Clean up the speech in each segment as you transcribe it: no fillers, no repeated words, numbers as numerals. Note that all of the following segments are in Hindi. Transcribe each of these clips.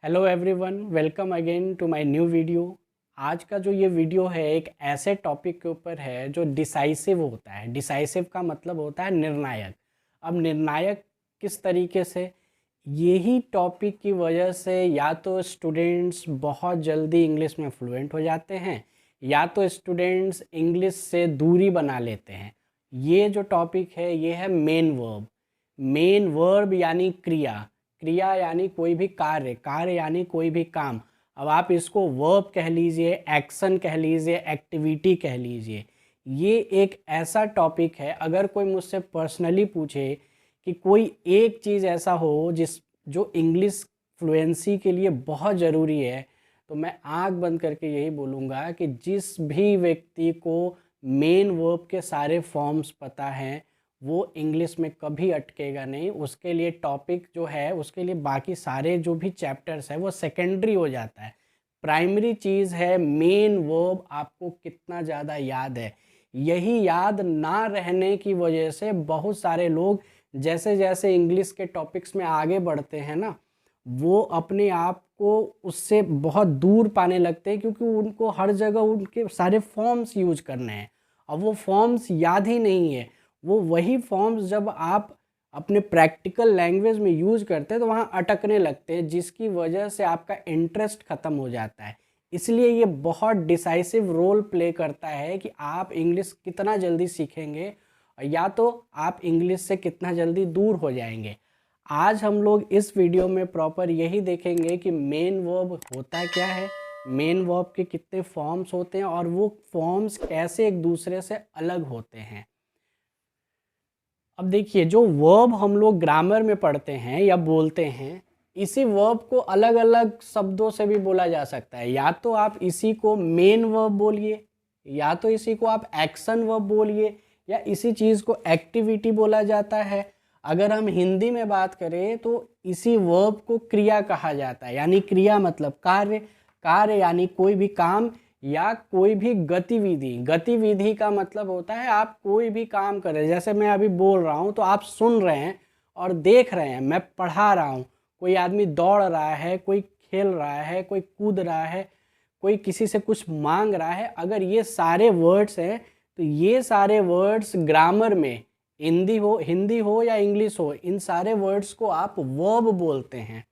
Hello everyone, welcome again to my new video. आज का जो ये वीडियो है एक ऐसे टॉपिक के ऊपर है जो डिसाइसिव होता है। डिसाइसिव का मतलब होता है निर्णायक। अब निर्णायक किस तरीके से, यही टॉपिक की वजह से या तो स्टूडेंट्स बहुत जल्दी इंग्लिश में फ्लुएंट हो जाते हैं या तो स्टूडेंट्स इंग्लिश से दूरी बना लेते हैं। ये जो टॉपिक है ये है मेन वर्ब। मेन वर्ब यानी क्रिया, क्रिया यानी कोई भी कार्य, कार्य यानी कोई भी काम। अब आप इसको वर्ब कह लीजिए, एक्शन कह लीजिए, एक्टिविटी कह लीजिए। ये एक ऐसा टॉपिक है, अगर कोई मुझसे पर्सनली पूछे कि कोई एक चीज़ ऐसा हो जो इंग्लिश फ्लुएंसी के लिए बहुत ज़रूरी है, तो मैं आंख बंद करके यही बोलूँगा कि जिस भी व्यक्ति को मेन वर्ब के सारे फॉर्म्स पता हैं वो इंग्लिश में कभी अटकेगा नहीं। उसके लिए टॉपिक जो है, उसके लिए बाकी सारे जो भी चैप्टर्स है वो सेकेंडरी हो जाता है। प्राइमरी चीज़ है मेन वर्ब आपको कितना ज़्यादा याद है। यही याद ना रहने की वजह से बहुत सारे लोग जैसे जैसे इंग्लिश के टॉपिक्स में आगे बढ़ते हैं ना, वो अपने आप को उससे बहुत दूर पाने लगते हैं, क्योंकि उनको हर जगह उनके सारे फॉर्म्स यूज करने हैं। अब वो फॉर्म्स याद ही नहीं है। वो वही फॉर्म्स जब आप अपने प्रैक्टिकल लैंग्वेज में यूज करते हैं तो वहाँ अटकने लगते हैं, जिसकी वजह से आपका इंटरेस्ट ख़त्म हो जाता है। इसलिए ये बहुत डिसाइसिव रोल प्ले करता है कि आप इंग्लिश कितना जल्दी सीखेंगे या तो आप इंग्लिश से कितना जल्दी दूर हो जाएंगे। आज हम लोग इस वीडियो में प्रॉपर यही देखेंगे कि मेन वर्ब होता क्या है, मेन वर्ब के कितने फॉर्म्स होते हैं और वो फॉर्म्स कैसे एक दूसरे से अलग होते हैं। अब देखिए, जो वर्ब हम लोग ग्रामर में पढ़ते हैं या बोलते हैं, इसी वर्ब को अलग अलग शब्दों से भी बोला जा सकता है। या तो आप इसी को मेन वर्ब बोलिए, या तो इसी को आप एक्शन वर्ब बोलिए, या इसी चीज़ को एक्टिविटी बोला जाता है। अगर हम हिंदी में बात करें तो इसी वर्ब को क्रिया कहा जाता है। यानी क्रिया मतलब कार्य, कार्य यानी कोई भी काम या कोई भी गतिविधि। गतिविधि का मतलब होता है आप कोई भी काम कर रहे हैं। जैसे मैं अभी बोल रहा हूँ तो आप सुन रहे हैं और देख रहे हैं, मैं पढ़ा रहा हूँ। कोई आदमी दौड़ रहा है, कोई खेल रहा है, कोई कूद रहा है, कोई किसी से कुछ मांग रहा है। अगर ये सारे वर्ड्स हैं तो ये सारे वर्ड्स ग्रामर में, हिंदी हो या इंग्लिश हो, इन सारे वर्ड्स को आप वर्ब बोलते हैं।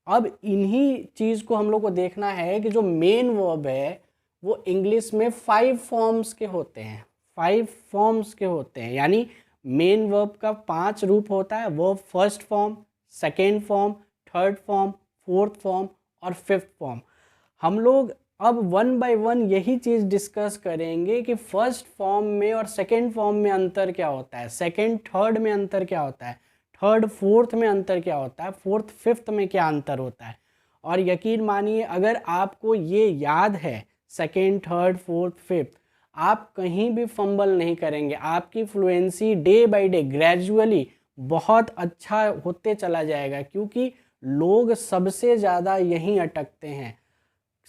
अब इन्हीं चीज़ को हम लोग को देखना है कि जो मेन वर्ब है वो इंग्लिश में 5 फॉर्म्स के होते हैं। 5 फॉर्म्स के होते हैं, यानी मेन वर्ब का 5 रूप होता है। Verb first form, second form, third form, fourth form और फिफ्थ फॉर्म। हम लोग अब वन बाय वन यही चीज़ डिस्कस करेंगे कि फर्स्ट फॉर्म में और सेकेंड फॉर्म में अंतर क्या होता है, सेकेंड थर्ड में अंतर क्या होता है, थर्ड फोर्थ में अंतर क्या होता है, फोर्थ फिफ्थ में क्या अंतर होता है। और यकीन मानिए, अगर आपको ये याद है सेकेंड थर्ड फोर्थ फिफ्थ, आप कहीं भी फंबल नहीं करेंगे। आपकी fluency day by day gradually बहुत अच्छा होते चला जाएगा, क्योंकि लोग सबसे ज़्यादा यहीं अटकते हैं।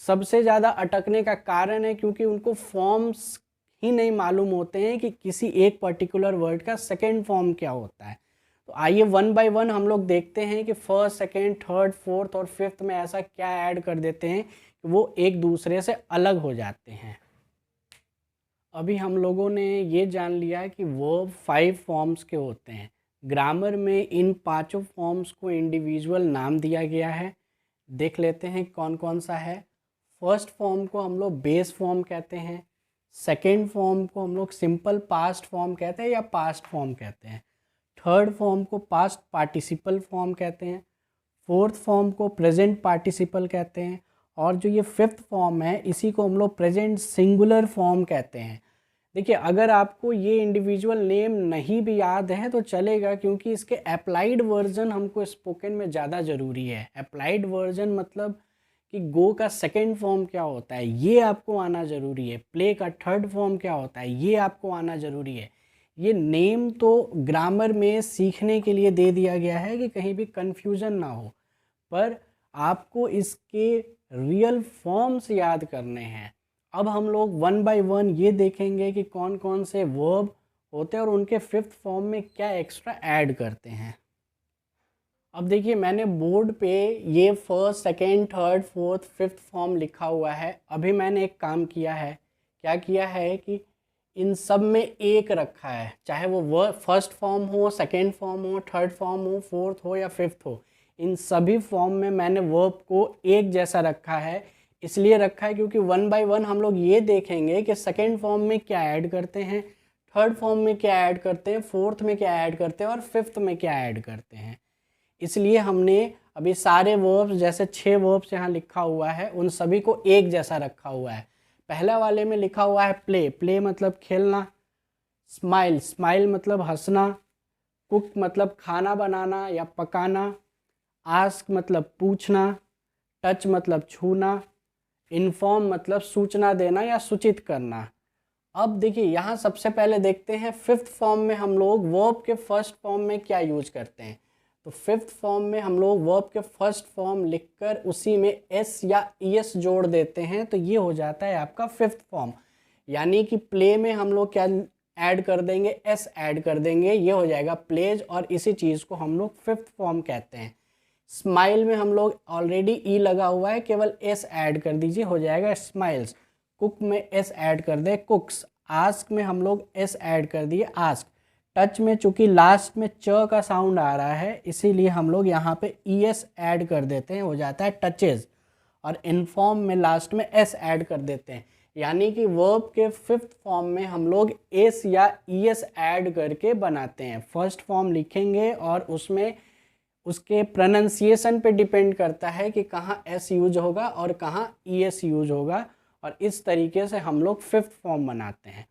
सबसे ज़्यादा अटकने का कारण है क्योंकि उनको फॉर्म्स ही नहीं मालूम होते हैं कि किसी एक पर्टिकुलर वर्ड का सेकेंड फॉर्म क्या होता है। तो आइए वन बाय वन हम लोग देखते हैं कि फर्स्ट, सेकेंड, थर्ड, फोर्थ और फिफ्थ में ऐसा क्या ऐड कर देते हैं कि वो एक दूसरे से अलग हो जाते हैं। अभी हम लोगों ने ये जान लिया कि वर्ब 5 फॉर्म्स के होते हैं। ग्रामर में इन पांचों फॉर्म्स को इंडिविजुअल नाम दिया गया है। देख लेते हैं कौन कौन सा है। फर्स्ट फॉर्म को हम लोग बेस फॉर्म कहते हैं। सेकेंड फॉर्म को हम लोग सिंपल पास्ट फॉर्म कहते हैं या पास्ट फॉर्म कहते हैं। थर्ड फॉर्म को पास्ट पार्टिसिपल फॉर्म कहते हैं। फोर्थ फॉर्म को प्रेजेंट पार्टिसिपल कहते हैं। और जो ये फिफ्थ फॉर्म है इसी को हम लोग प्रेजेंट सिंगुलर फॉर्म कहते हैं। देखिए, अगर आपको ये इंडिविजुअल नेम नहीं भी याद है तो चलेगा, क्योंकि इसके अप्लाइड वर्जन हमको स्पोकन में ज़्यादा ज़रूरी है। अप्लाइड वर्जन मतलब कि गो का सेकेंड फॉर्म क्या होता है ये आपको आना ज़रूरी है। प्ले का थर्ड फॉर्म क्या होता है ये आपको आना ज़रूरी है। ये नेम तो ग्रामर में सीखने के लिए दे दिया गया है कि कहीं भी कन्फ्यूज़न ना हो, पर आपको इसके रियल फॉर्म्स याद करने हैं। अब हम लोग वन बाय वन ये देखेंगे कि कौन कौन से वर्ब होते हैं और उनके फिफ्थ फॉर्म में क्या एक्स्ट्रा ऐड करते हैं। अब देखिए मैंने बोर्ड पे ये first second third fourth fifth form लिखा हुआ है। अभी मैंने एक काम किया है, क्या किया है कि इन सब में एक रखा है, चाहे वो फर्स्ट फॉर्म हो, सेकेंड फॉर्म हो, थर्ड फॉर्म हो, फोर्थ हो या फिफ्थ हो, इन सभी फॉर्म में मैंने वर्ब को एक जैसा रखा है। इसलिए रखा है क्योंकि वन बाय वन हम लोग ये देखेंगे कि सेकेंड फॉर्म में क्या ऐड करते हैं, थर्ड फॉर्म में क्या ऐड करते हैं, फोर्थ में क्या ऐड करते हैं और फिफ्थ में क्या ऐड करते हैं। इसलिए हमने अभी सारे वर्ब्स, जैसे 6 वर्ब्स यहाँ लिखा हुआ है, उन सभी को एक जैसा रखा हुआ है। पहला वाले में लिखा हुआ है प्ले, प्ले मतलब खेलना। स्माइल, स्माइल मतलब हंसना। कुक मतलब खाना बनाना या पकाना। आस्क मतलब पूछना। टच मतलब छूना। इन्फॉर्म मतलब सूचना देना या सूचित करना। अब देखिए यहाँ सबसे पहले देखते हैं फिफ्थ फॉर्म में हम लोग वर्ब के फर्स्ट फॉर्म में क्या यूज करते हैं। तो फिफ्थ फॉर्म में हम लोग वर्ब के फर्स्ट फॉर्म लिखकर उसी में एस या ईएस जोड़ देते हैं, तो ये हो जाता है आपका फिफ्थ फॉर्म। यानी कि प्ले में हम लोग क्या ऐड कर देंगे, एस ऐड कर देंगे, ये हो जाएगा प्लेज, और इसी चीज़ को हम लोग फिफ्थ फॉर्म कहते हैं। स्माइल में हम लोग ऑलरेडी ई लगा हुआ है, केवल एस ऐड कर दीजिए, हो जाएगा स्माइल्स। कुक में एस ऐड कर दे, कुक्स। आस्क में हम लोग एस ऐड कर दिए, आस्क। टच में चूंकि लास्ट में च का साउंड आ रहा है, इसीलिए हम लोग यहाँ पे ई एस ऐड कर देते हैं, हो जाता है टचेज। और इन्फॉर्म में लास्ट में एस ऐड कर देते हैं। यानी कि वर्ब के फिफ्थ फॉर्म में हम लोग एस या ई एस ऐड करके बनाते हैं। फर्स्ट फॉर्म लिखेंगे और उसमें उसके प्रोनाउंसिएशन पे डिपेंड करता है कि कहाँ एस यूज होगा और कहाँ ई एस यूज होगा, और इस तरीके से हम लोग फिफ्थ फॉर्म बनाते हैं।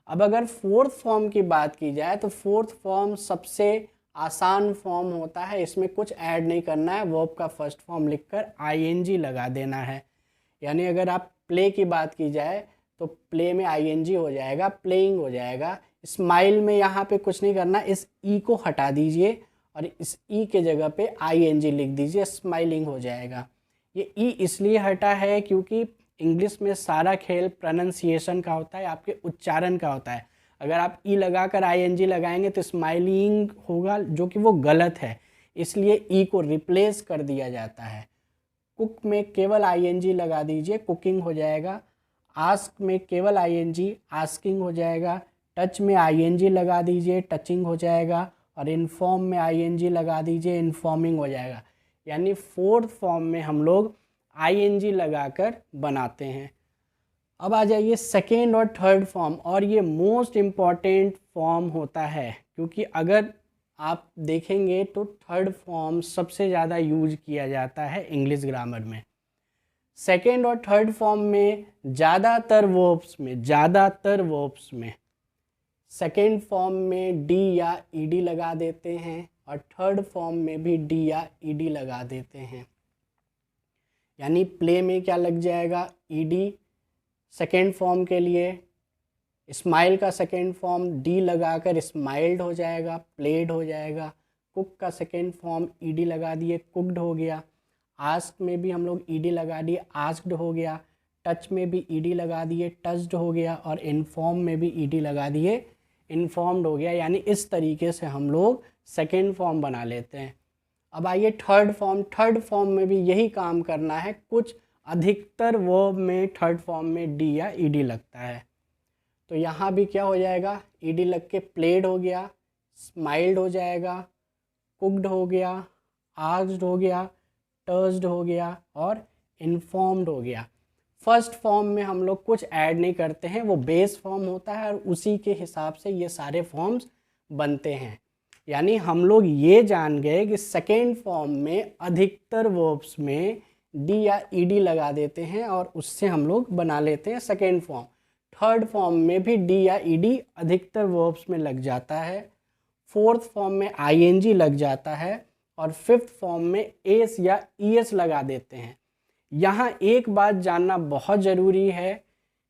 अब अगर फोर्थ फॉर्म की बात की जाए तो फोर्थ फॉर्म सबसे आसान फॉर्म होता है। इसमें कुछ ऐड नहीं करना है, वर्ब का फर्स्ट फॉर्म लिखकर आईएनजी लगा देना है। यानी अगर आप प्ले की बात की जाए तो प्ले में आईएनजी हो जाएगा, प्लेइंग हो जाएगा। स्माइल में यहाँ पे कुछ नहीं करना, इस ई को हटा दीजिए और इस ई के जगह पे आईएनजी लिख दीजिए, स्माइलिंग हो जाएगा। ये ई इसलिए हटा है क्योंकि इंग्लिश में सारा खेल प्रोनाउंसिएशन का होता है, आपके उच्चारण का होता है। अगर आप ई लगाकर आईएनजी लगाएंगे तो स्माइलिंग होगा, जो कि वो गलत है, इसलिए ई को रिप्लेस कर दिया जाता है। कुक में केवल आईएनजी लगा दीजिए, कुकिंग हो जाएगा। आस्क में केवल आईएनजी, आस्किंग हो जाएगा। टच में आईएनजी लगा दीजिए, टचिंग हो जाएगा। और इन्फॉर्म में आईएनजी लगा दीजिए, इन्फॉर्मिंग हो जाएगा। यानी फोर्थ फॉर्म में हम लोग आईएनजी लगाकर बनाते हैं। अब आ जाइए सेकेंड और थर्ड फॉर्म, और ये मोस्ट इम्पॉर्टेंट फॉर्म होता है, क्योंकि अगर आप देखेंगे तो थर्ड फॉर्म सबसे ज़्यादा यूज किया जाता है इंग्लिश ग्रामर में। सेकेंड और थर्ड फॉर्म में ज़्यादातर वर्ब्स में सेकेंड फॉर्म में डी या ईडी लगा देते हैं और थर्ड फॉर्म में भी डी या ईडी लगा देते हैं। यानी प्ले में क्या लग जाएगा, ईडी सेकेंड फॉर्म के लिए। स्माइल का सेकेंड फॉर्म डी लगाकर स्माइल्ड हो जाएगा, प्लेड हो जाएगा। कुक का सेकेंड फॉर्म ईडी लगा दिए, कुकड हो गया। आस्क में भी हम लोग ईडी लगा दिए, आस्क्ड हो गया। टच में भी ईडी लगा दिए, टच्ड हो गया। और इन्फॉर्म में भी ईडी लगा दिए, इन्फॉर्म्ड हो गया। यानी इस तरीके से हम लोग सेकेंड फॉर्म बना लेते हैं। अब आइए थर्ड फॉर्म। थर्ड फॉर्म में भी यही काम करना है। कुछ अधिकतर वर्ब में थर्ड फॉर्म में डी या ईडी लगता है, तो यहाँ भी क्या हो जाएगा, ईडी लग के प्लेड हो गया, स्माइल्ड हो जाएगा, कुक्ड हो गया, आस्क्ड हो गया, टच्ड हो गया और इन्फॉर्म्ड हो गया। फर्स्ट फॉर्म में हम लोग कुछ ऐड नहीं करते हैं, वो बेस फॉर्म होता है और उसी के हिसाब से ये सारे फॉर्म्स बनते हैं। यानी हम लोग ये जान गए कि सेकेंड फॉर्म में अधिकतर वर्ब्स में डी या ईडी लगा देते हैं और उससे हम लोग बना लेते हैं सेकेंड फॉर्म। थर्ड फॉर्म में भी डी या ईडी अधिकतर वर्ब्स में लग जाता है। फोर्थ फॉर्म में आईएनजी लग जाता है और फिफ्थ फॉर्म में एस या ईएस लगा देते हैं। यहाँ एक बात जानना बहुत ज़रूरी है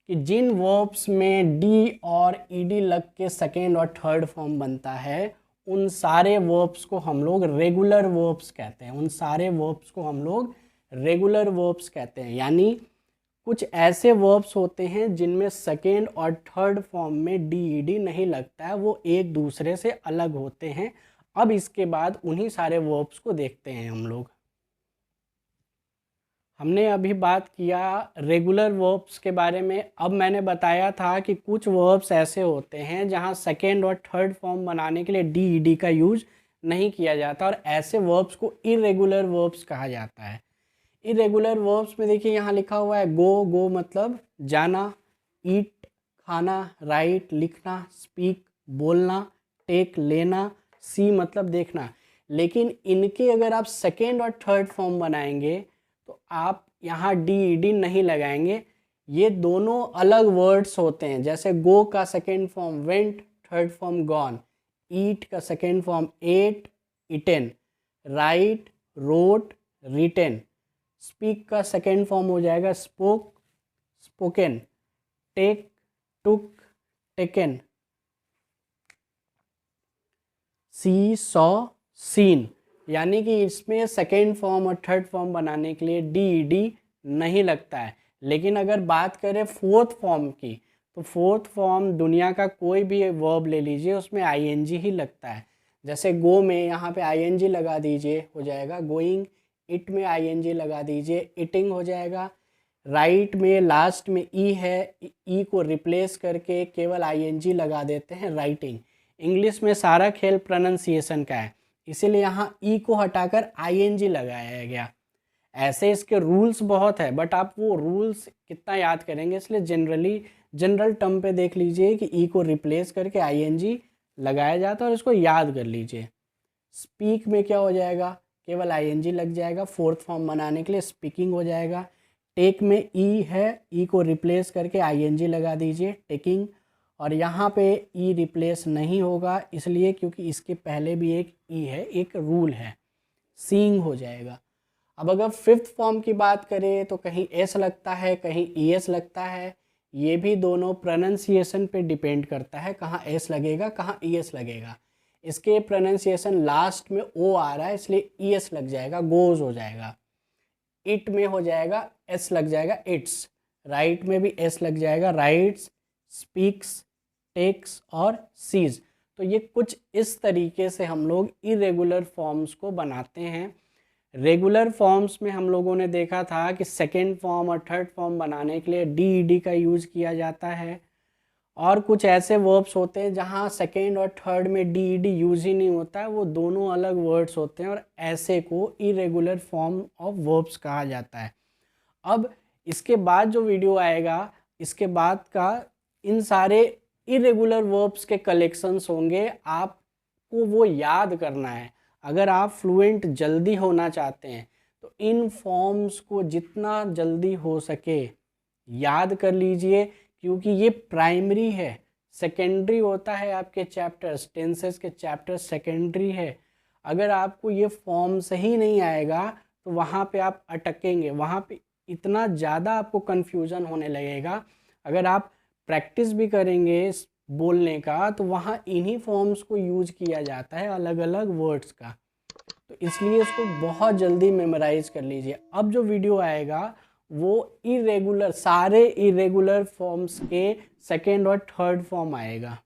कि जिन वर्ब्स में डी और ईडी लग के सेकेंड और थर्ड फॉर्म बनता है, उन सारे वर्ब्स को हम लोग रेगुलर वर्ब्स कहते हैं। उन सारे वर्ब्स को हम लोग रेगुलर वर्ब्स कहते हैं। यानी कुछ ऐसे वर्ब्स होते हैं जिनमें सेकेंड और थर्ड फॉर्म में डी ईडी नहीं लगता है, वो एक दूसरे से अलग होते हैं, अब इसके बाद उन्हीं सारे वर्ब्स को देखते हैं हम लोग। हमने अभी बात किया रेगुलर वर्ब्स के बारे में। अब मैंने बताया था कि कुछ वर्ब्स ऐसे होते हैं जहां सेकेंड और थर्ड फॉर्म बनाने के लिए डी ई डी का यूज नहीं किया जाता, और ऐसे वर्ब्स को इरेगुलर वर्ब्स कहा जाता है। इरेगुलर वर्ब्स में देखिए यहाँ लिखा हुआ है गो, गो मतलब जाना, ईट खाना, राइट लिखना, स्पीक बोलना, टेक लेना, सी मतलब देखना। लेकिन इनके अगर आप सेकेंड और थर्ड फॉर्म बनाएंगे तो आप यहाँ डी ई डी नहीं लगाएंगे। ये दोनों अलग वर्ड्स होते हैं। जैसे गो का second form went, third form gone. Eat का second form ate, eaten. Write wrote, written. Speak का सेकेंड फॉर्म हो जाएगा spoke, spoken. Take, took, taken. See, saw, seen. यानी कि इसमें सेकेंड फॉर्म और थर्ड फॉर्म बनाने के लिए डी ई डी नहीं लगता है। लेकिन अगर बात करें फोर्थ फॉर्म की, तो फोर्थ फॉर्म दुनिया का कोई भी वर्ब ले लीजिए, उसमें आई एन जी ही लगता है। जैसे गो में यहाँ पे आई एन जी लगा दीजिए, हो जाएगा गोइंग। इट में आई एन जी लगा दीजिए, इटिंग हो जाएगा। राइट में लास्ट में ई है, ई को रिप्लेस करके केवल आई एन जी लगा देते हैं, राइटिंग। इंग्लिश में सारा खेल प्रोनाउंसिएशन का है, इसीलिए यहाँ ई को हटाकर आई एन जी लगाया गया। ऐसे इसके रूल्स बहुत है, बट आप वो रूल्स कितना याद करेंगे, इसलिए जनरल टर्म पे देख लीजिए कि ई को रिप्लेस करके आई एन जी लगाया जाता है, और इसको याद कर लीजिए। स्पीक में क्या हो जाएगा, केवल आई एन जी लग जाएगा, फोर्थ फॉर्म बनाने के लिए स्पीकिंग हो जाएगा। टेक में ई है, ई को रिप्लेस करके आई एन जी लगा दीजिए, टेकिंग। और यहाँ पे ई रिप्लेस नहीं होगा, इसलिए क्योंकि इसके पहले भी एक ई है, एक रूल है, सीइंग हो जाएगा। अब अगर फिफ्थ फॉर्म की बात करें तो कहीं एस लगता है, कहीं ई एस लगता है। ये भी दोनों प्रोनाउंसिएशन पे डिपेंड करता है, कहाँ एस लगेगा कहाँ ई एस लगेगा। इसके प्रोनाउंसिएशन लास्ट में ओ आ रहा है, इसलिए ई एस लग जाएगा, गोज हो जाएगा। इट में हो जाएगा एस लग जाएगा, इट्स। राइट में भी एस लग जाएगा, राइट्स। स्पीक्स, टेक्स और सीज। तो ये कुछ इस तरीके से हम लोग इरेगुलर फॉर्म्स को बनाते हैं। रेगुलर फॉर्म्स में हम लोगों ने देखा था कि सेकेंड फॉर्म और थर्ड फॉर्म बनाने के लिए डी ई डी का यूज़ किया जाता है, और कुछ ऐसे वर्ब्स होते हैं जहाँ सेकेंड और थर्ड में डी ई डी यूज़ ही नहीं होता है, वो दोनों अलग वर्ड्स होते हैं, और ऐसे को इरेगुलर फॉर्म ऑफ वर्ब्स कहा जाता है। अब इसके बाद जो वीडियो आएगा, इसके बाद का इन सारे इरेगुलर वर्ब्स के कलेक्शंस होंगे, आपको वो याद करना है। अगर आप फ्लुएंट जल्दी होना चाहते हैं तो इन फॉर्म्स को जितना जल्दी हो सके याद कर लीजिए, क्योंकि ये प्राइमरी है। सेकेंडरी होता है आपके चैप्टर्स, टेंसेस के चैप्टर्स सेकेंडरी है। अगर आपको ये फॉर्म सही नहीं आएगा तो वहाँ पे आप अटकेंगे, वहाँ पे इतना ज़्यादा आपको कन्फ्यूज़न होने लगेगा। अगर आप प्रैक्टिस भी करेंगे बोलने का तो वहाँ इन्हीं फॉर्म्स को यूज किया जाता है, अलग अलग वर्ड्स का। तो इसलिए इसको बहुत जल्दी मेमोराइज कर लीजिए। अब जो वीडियो आएगा वो इरेगुलर, सारे इरेगुलर फॉर्म्स के सेकेंड और थर्ड फॉर्म आएगा।